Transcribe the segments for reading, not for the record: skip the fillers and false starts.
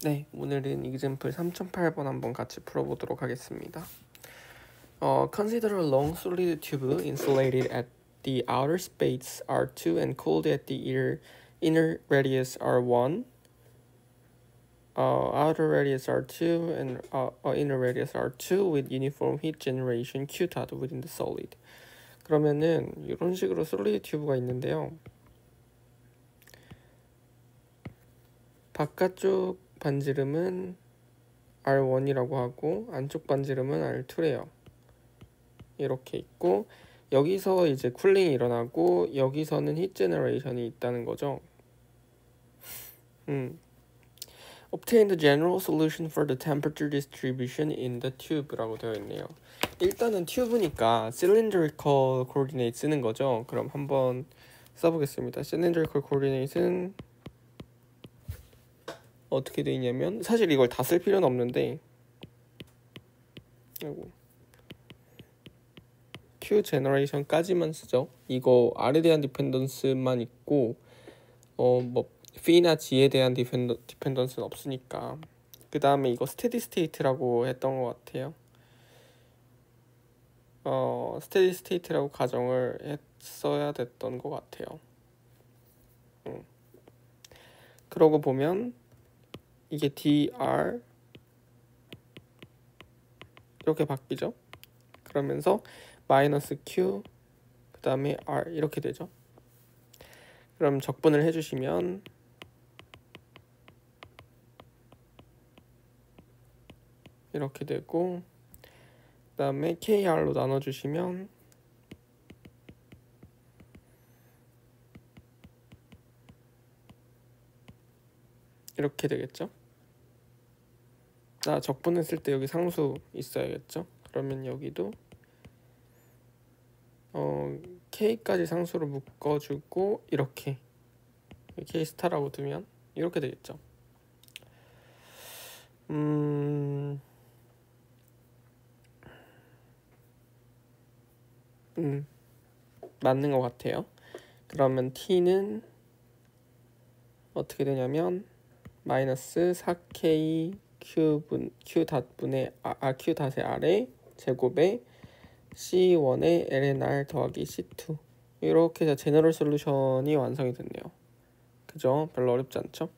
네, 오늘은 example 3008번 한번 같이 풀어보도록 하겠습니다. Consider a long solid tube insulated at the outer space R2 and cooled at the inner radius R1. Outer radius R2 and inner radius R2 with uniform heat generation Q dot within the solid. 그러면은 이런 식으로 솔리드 튜브가 있는데요. 바깥쪽 반지름은 R1이라고 하고 안쪽 반지름은 R2래요. 이렇게 있고 여기서 이제 쿨링이 일어나고 여기서는 히트 제너레이션이 있다는 거죠. Obtain the general solution for the temperature distribution in the tube라고 되어 있네요. 일단은 튜브니까 cylindrical coordinate 쓰는 거죠. 그럼 한번 써보겠습니다. cylindrical coordinate는 어떻게 되어 있냐면 사실 이걸 다 쓸 필요는 없는데 Q 제너레이션까지만 쓰죠. 이거 R에 대한 디펜던스만 있고 뭐 P나 G에 대한 디펜던스는 없으니까. 그 다음에 이거 스테디 스테이트라고 했던 것 같아요. 스테디 스테이트라고 가정을 했어야 됐던 것 같아요. 그러고 보면 이게 dr 이렇게 바뀌죠. 그러면서 마이너스 q 그 다음에 r 이렇게 되죠. 그럼 적분을 해주시면 이렇게 되고 그 다음에 kr로 나눠주시면 이렇게 되겠죠. 적분했을 때 여기 상수 있어야겠죠. 그러면 여기도 K까지 상수로 묶어주고 이렇게 K 스타라고 두면 이렇게 되겠죠. 맞는 것 같아요. 그러면 T는 어떻게 되냐면 마이너스 4K Q 닷분의 Q 닷의 R의 제곱에 C1의 LNR 더하기 C2 이렇게 해서 제너럴 솔루션이 완성이 됐네요. 그죠? 별로 어렵지 않죠?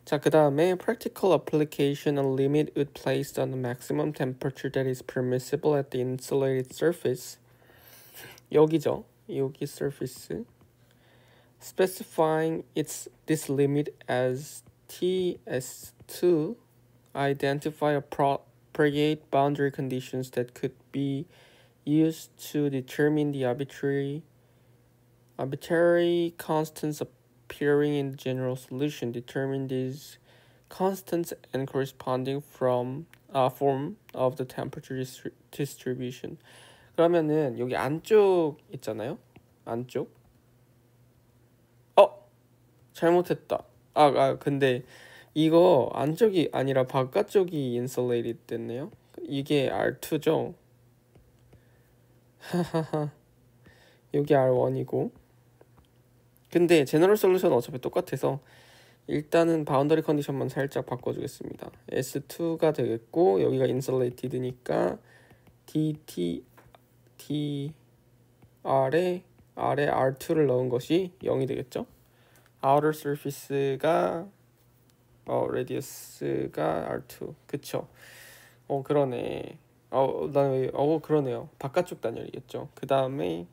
자, 그 다음에 practical application a limit would placed on the maximum temperature that is permissible at the insulated surface. 여기죠. 여기 surface. Specifying this limit as TS2, identify appropriate boundary conditions that could be used to determine the arbitrary constants appearing in the general solution. Determine these constants and corresponding form of the temperature distribution. 그러면은 여기 안쪽 있잖아요. 안쪽. 잘못했다. 근데 이거 안쪽이 아니라 바깥쪽이 insulated 됐네요. 이게 R2죠. 여기 R1이고. 근데 제너럴 솔루션은 어차피 똑같아서 일단은 바운더리 컨디션만 살짝 바꿔주겠습니다. S2가 되겠고 여기가 insulated니까 R에 R2를 넣은 것이 0이 되겠죠. outer surface가 radius가 R2 그쵸. 그러네. 그러네요. 바깥쪽 단열이겠죠. 그 다음에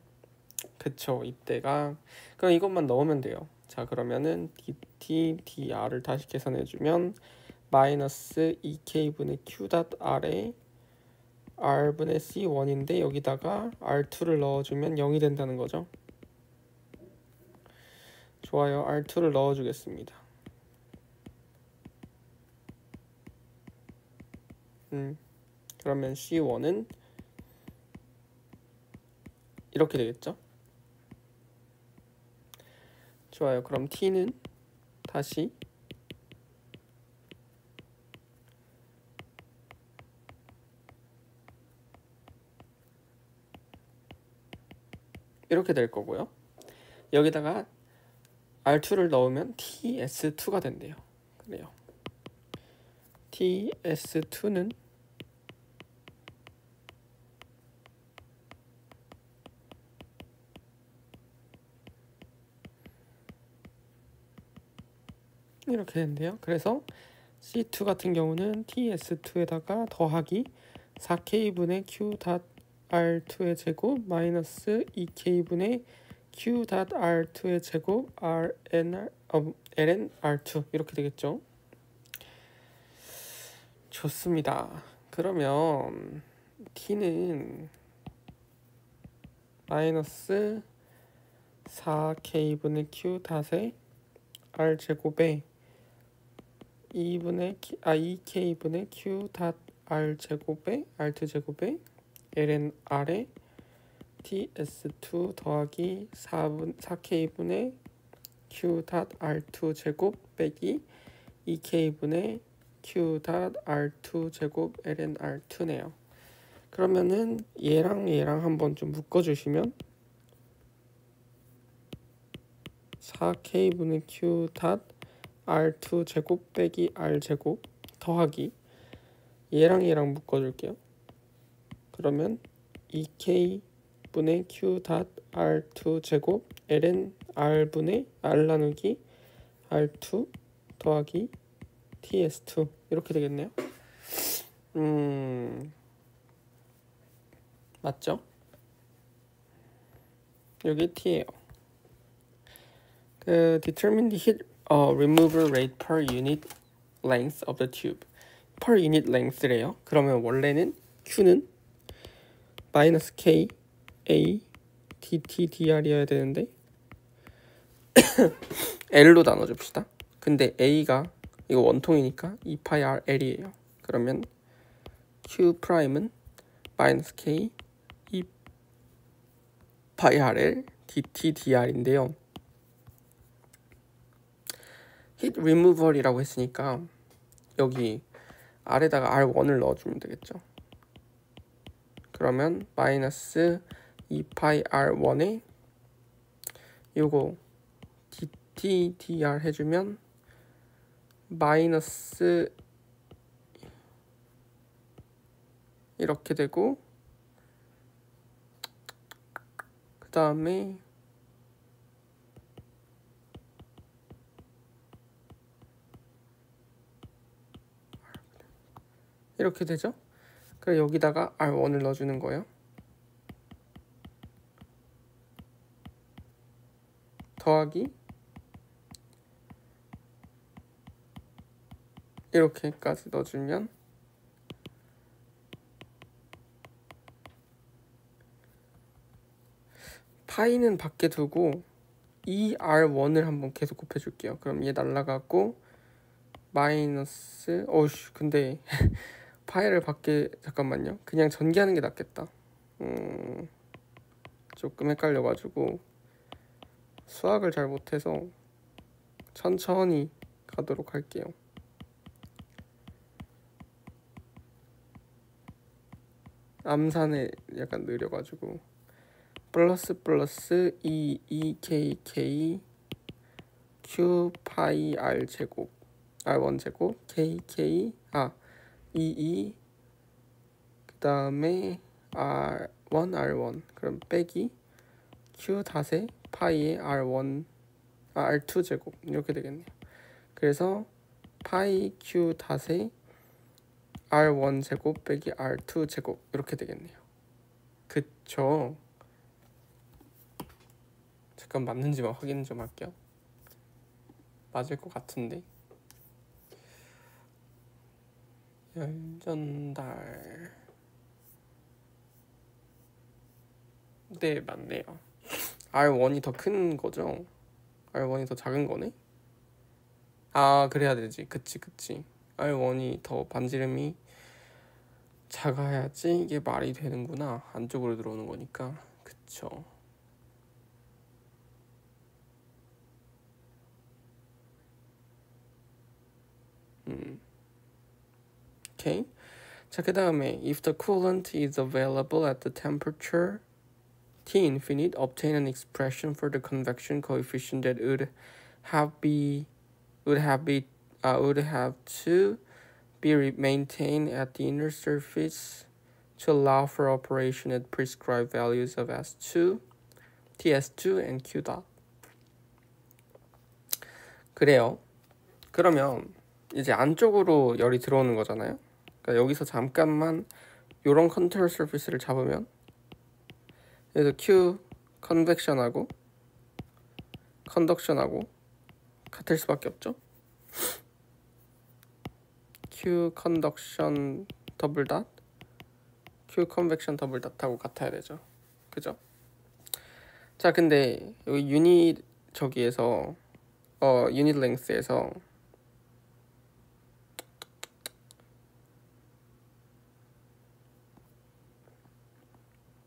그쵸. 이때가 그럼 이것만 넣으면 돼요. 자, 그러면은 dR을 다시 계산해주면 마이너스 2K분의 Q.R에 R분의 C1인데 여기다가 R2를 넣어주면 0이 된다는 거죠. 좋아요. R2를 넣어주겠습니다. 그러면 C1은 이렇게 되겠죠. 좋아요. 그럼 T는 다시 이렇게 될 거고요. 여기다가 R2를 넣으면 TS2가 된대요. 그래요. TS2는 이렇게 되는데요. 그래서 C2 같은 경우는 TS2에다가 더하기 4K분의 Q 닷 R2의 제곱 마이너스 2K분의 Q 닷 R2의 제곱 ln R2 이렇게 되겠죠. 좋습니다. 그러면 T는 마이너스 4K분의 Q 닷의 R 제곱에 2K분의 Q 닷 R 제곱에 R2 제곱에 ln R에 TS2 더하기 4K분의 Q 닷 R2 제곱 빼기 2K분의 Q 닷 R2 제곱 ln R2네요. 그러면은 얘랑 한번 좀 묶어주시면 4K분의 Q 닷 R2 제곱 빼기 R 제곱 더하기 얘랑 묶어줄게요. 그러면 2K분의 Q 닷 R2 제곱 ln R분의 R 나누기 R2 더하기 TS2 이렇게 되겠네요. 맞죠? 여기 T예요. determine the heat removal rate per unit length of the tube. per unit length래요. 그러면 원래는 Q는 마이너스 K A dt dr이어야 되는데 L로 나눠줍시다. 근데 A가 이거 원통이니까 2파이 R L이에요. 그러면 Q 프라임은 마이너스 K 2파이 R L dt dr인데요. heat removal이라고 했으니까 여기 R에다가 R1을 넣어주면 되겠죠. 그러면 마이너스 2파이 R1에 요거 dt dr 해주면 마이너스 이렇게 되고 그 다음에 이렇게 되죠. 그래 여기다가 R1을 넣어주는 거예요. 더하기 이렇게까지 넣어주면 파이는 밖에 두고 이 R1을 한번 계속 곱해줄게요. 그럼 얘 날라가고 마이너스 어우씨 근데 파이를 밖에 잠깐만요. 그냥 전개하는 게 낫겠다. 조금 헷갈려가지고 수학을 잘 못해서 천천히 가도록 할게요. 암산에 약간 느려가지고 플러스 2kk q 파이 r 제곱 r1 제곱 kk 22 그 다음에 r1 그럼 빼기 q 닷에 파이의 r2 제곱 이렇게 되겠네요. 그래서 파이 q 닷에 r1 제곱 빼기 r2 제곱 이렇게 되겠네요. 그쵸? 잠깐 맞는지만 확인 좀 할게요. 맞을 것 같은데. 열전달. 네, 맞네요. R1이 더 큰 거죠? R1이 더 작은 거네? 그래야 되지. 그치. R1이 더 반지름이 작아야지 이게 말이 되는구나. 안쪽으로 들어오는 거니까. 그쵸. 오케이. 자, 그 다음에 if the coolant is available at the temperature T infinite, obtain an expression for the convection coefficient that would have to maintained at the inner surface to allow for operation at prescribed values of S2, TS2, and Q dot. 그래요. 그러면 이제 안쪽으로 열이 들어오는 거잖아요. 그러니까 여기서 잠깐만 요런 컨트롤 서피스를 잡으면 그래서 Q 컨벡션하고 컨덕션하고 같을 수밖에 없죠. Q 컨덕션 더블 닷, Q 컨벡션 더블 닷하고 같아야 되죠. 그죠? 자, 근데 여기 유닛 저기에서 유닛 랭스에서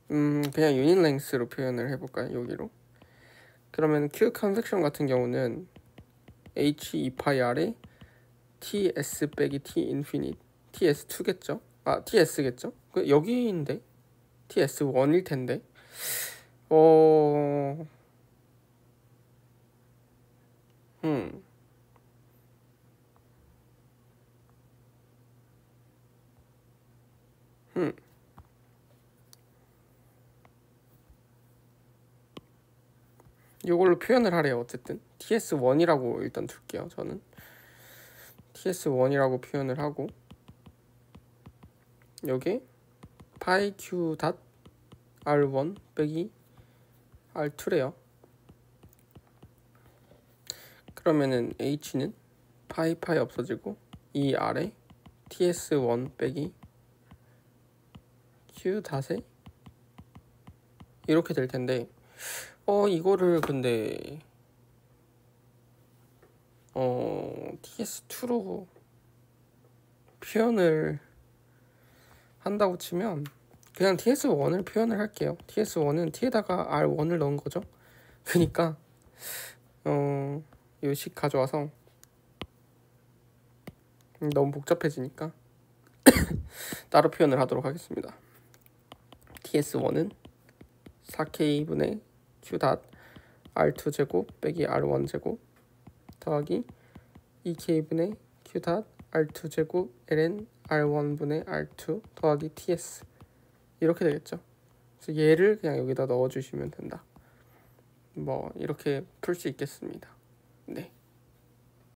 그냥 유닛 랭스로 표현을 해볼까요? 여기로. 그러면 Q 컨벡션 같은 경우는 H 2파이 R에 TS 빼기 T 인피니트 TS2겠죠? 아, TS겠죠? 여기인데 TS1일 텐데 음. 이걸로 표현을 하래요. 어쨌든 TS1이라고 일단 둘게요. 저는 TS1이라고 표현을 하고 여기 파이 Q 닷 R1 빼기 R2래요. 그러면은 H는 파이 없어지고 이 아래 TS1 빼기 Q 닷에 이렇게 될 텐데 이거를 근데 TS2로 표현을 한다고 치면 그냥 TS1을 표현을 할게요. TS1은 T에다가 R1을 넣은 거죠. 그러니까 이 식 가져와서 너무 복잡해지니까 따로 표현을 하도록 하겠습니다. TS1은 4K분의 Q 닷 R2 제곱 빼기 R1 제곱 더하기 2K분의 Q 닷 R2 제곱 ln R1분의 R2 더하기 TS 이렇게 되겠죠. 그래서 얘를 그냥 여기다 넣어주시면 된다. 뭐 이렇게 풀 수 있겠습니다. 네.